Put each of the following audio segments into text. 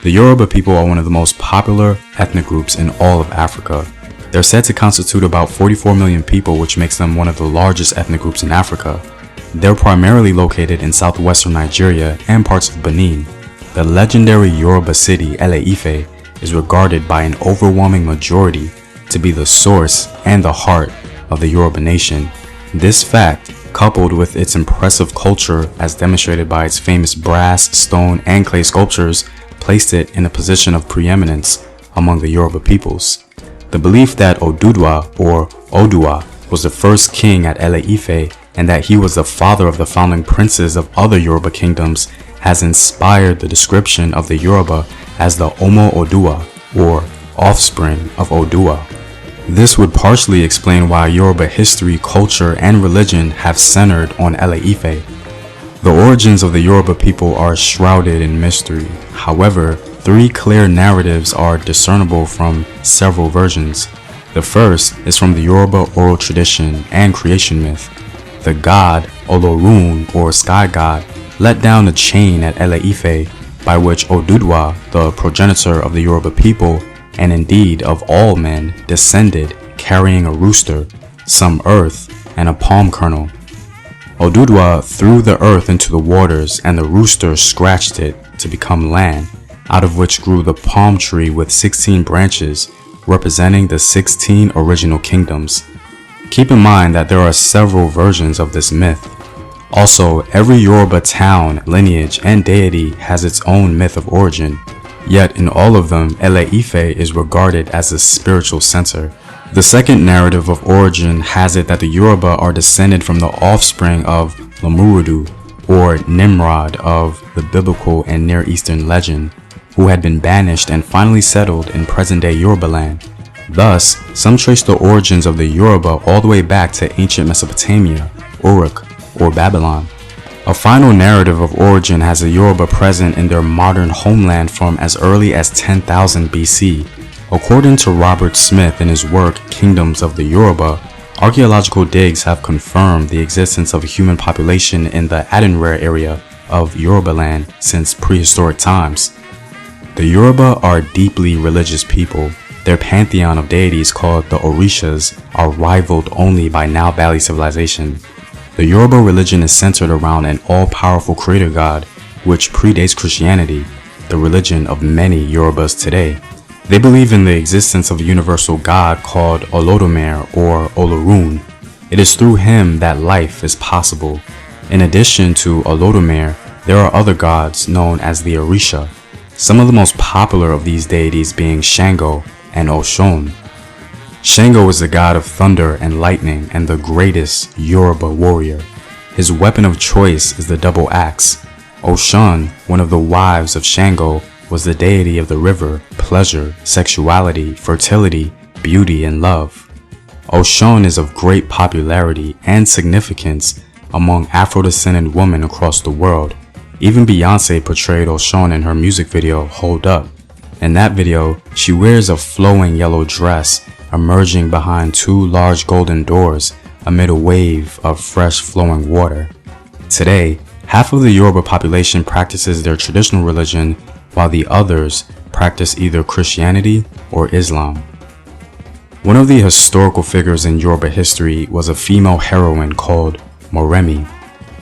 The Yoruba people are one of the most popular ethnic groups in all of Africa. They're said to constitute about 44 million people, which makes them one of the largest ethnic groups in Africa. They're primarily located in southwestern Nigeria and parts of Benin. The legendary Yoruba city, Ile-Ife, is regarded by an overwhelming majority to be the source and the heart of the Yoruba nation. This fact, coupled with its impressive culture as demonstrated by its famous brass, stone, and clay sculptures, placed it in a position of preeminence among the Yoruba peoples. The belief that Oduduwa or Odua was the first king at Ile-Ife and that he was the father of the founding princes of other Yoruba kingdoms has inspired the description of the Yoruba as the Omo Odua, or offspring of Odua. This would partially explain why Yoruba history, culture, and religion have centered on Ile-Ife. The origins of the Yoruba people are shrouded in mystery. However, 3 clear narratives are discernible from several versions. The first is from the Yoruba oral tradition and creation myth. The god, Olorun, or sky god, let down a chain at Ile-Ife by which Oduduwa, the progenitor of the Yoruba people, and indeed of all men, descended carrying a rooster, some earth, and a palm kernel. Oduduwa threw the earth into the waters and the rooster scratched it to become land, out of which grew the palm tree with 16 branches, representing the 16 original kingdoms. Keep in mind that there are several versions of this myth. Also, every Yoruba town, lineage, and deity has its own myth of origin. Yet in all of them, Ile-Ife is regarded as the spiritual center. The second narrative of origin has it that the Yoruba are descended from the offspring of Lamurudu, or Nimrod of the biblical and Near Eastern legend, who had been banished and finally settled in present-day Yoruba land. Thus, some trace the origins of the Yoruba all the way back to ancient Mesopotamia, Uruk, or Babylon. A final narrative of origin has the Yoruba present in their modern homeland from as early as 10,000 BC. According to Robert Smith in his work Kingdoms of the Yoruba, archaeological digs have confirmed the existence of a human population in the Adenware area of Yoruba land since prehistoric times. The Yoruba are deeply religious people. Their pantheon of deities called the Orishas are rivaled only by Nile Valley civilization. The Yoruba religion is centered around an all-powerful creator god, which predates Christianity, the religion of many Yorubas today. They believe in the existence of a universal god called Olodumare or Olorun. It is through him that life is possible. In addition to Olodumare, there are other gods known as the Orisha, some of the most popular of these deities being Shango and Oshun. Shango is the god of thunder and lightning and the greatest Yoruba warrior. His weapon of choice is the double axe. Oshun, one of the wives of Shango, was the deity of the river, pleasure, sexuality, fertility, beauty, and love. Oshun is of great popularity and significance among Afro-descendant women across the world. Even Beyonce portrayed Oshun in her music video, Hold Up. In that video, she wears a flowing yellow dress, emerging behind 2 large golden doors amid a wave of fresh flowing water. Today, half of the Yoruba population practices their traditional religion, while the others practice either Christianity or Islam. One of the historical figures in Yoruba history was a female heroine called Moremi.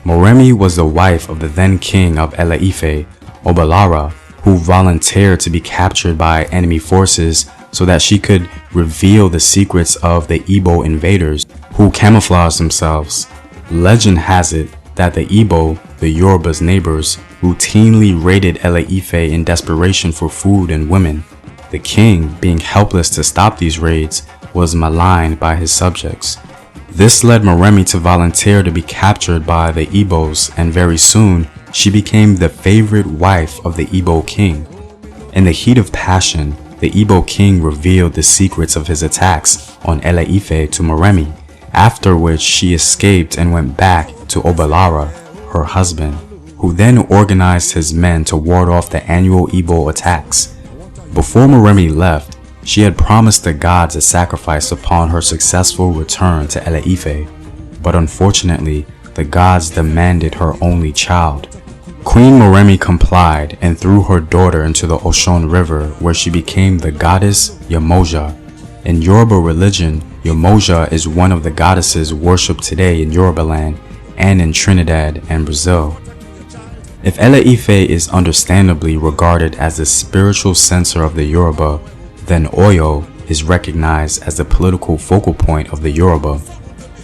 Moremi was the wife of the then king of Ile-Ife, Obalara, who volunteered to be captured by enemy forces so that she could reveal the secrets of the Igbo invaders who camouflaged themselves. Legend has it that the Igbo, the Yoruba's neighbors, routinely raided Ile-Ife in desperation for food and women. The king, being helpless to stop these raids, was maligned by his subjects. This led Moremi to volunteer to be captured by the Igbos, and very soon she became the favorite wife of the Igbo king. In the heat of passion, the Igbo king revealed the secrets of his attacks on Ile-Ife to Moremi, after which she escaped and went back to Obalara, her husband, who then organized his men to ward off the annual Igbo attacks. Before Moremi left, she had promised the gods a sacrifice upon her successful return to Ile-Ife, but unfortunately, the gods demanded her only child. Queen Moremi complied and threw her daughter into the Oshun River, where she became the goddess Yemoja. In Yoruba religion, Yemoja is one of the goddesses worshipped today in Yoruba land and in Trinidad and Brazil. If Ele-Ife is understandably regarded as the spiritual center of the Yoruba, then Oyo is recognized as the political focal point of the Yoruba.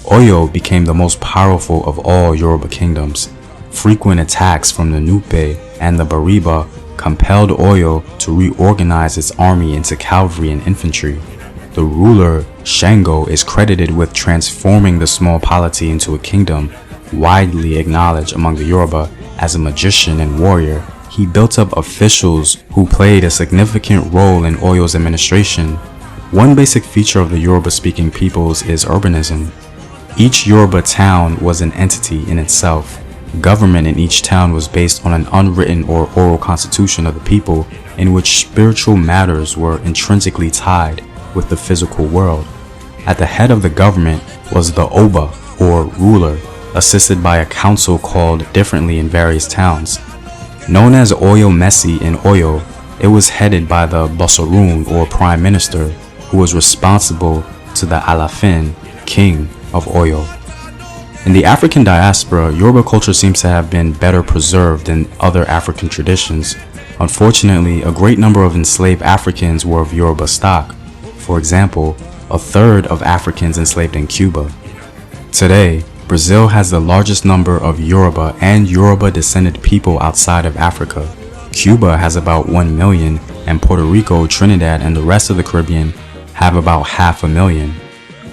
Oyo became the most powerful of all Yoruba kingdoms. Frequent attacks from the Nupe and the Bariba compelled Oyo to reorganize its army into cavalry and infantry. The ruler, Shango, is credited with transforming the small polity into a kingdom, widely acknowledged among the Yoruba as a magician and warrior. He built up officials who played a significant role in Oyo's administration. One basic feature of the Yoruba-speaking peoples is urbanism. Each Yoruba town was an entity in itself. Government in each town was based on an unwritten or oral constitution of the people, in which spiritual matters were intrinsically tied with the physical world. At the head of the government was the Oba, or ruler, assisted by a council called differently in various towns. Known as Oyo Messi in Oyo, it was headed by the Bosarun, or prime minister, who was responsible to the Alafin, king of Oyo. In the African diaspora, Yoruba culture seems to have been better preserved than other African traditions. Unfortunately, a great number of enslaved Africans were of Yoruba stock. For example, a third of Africans enslaved in Cuba. Today, Brazil has the largest number of Yoruba and Yoruba-descended people outside of Africa. Cuba has about 1 million, and Puerto Rico, Trinidad, and the rest of the Caribbean have about 500,000.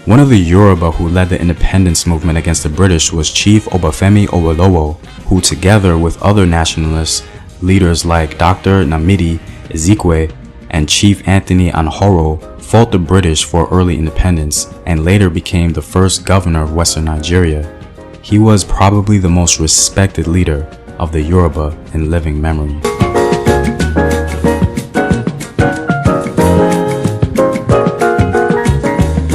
One of the Yoruba who led the independence movement against the British was Chief Obafemi Awolowo, who together with other nationalist leaders like Dr. Nnamdi Ezekwe and Chief Anthony Anhoro fought the British for early independence and later became the first governor of Western Nigeria. He was probably the most respected leader of the Yoruba in living memory.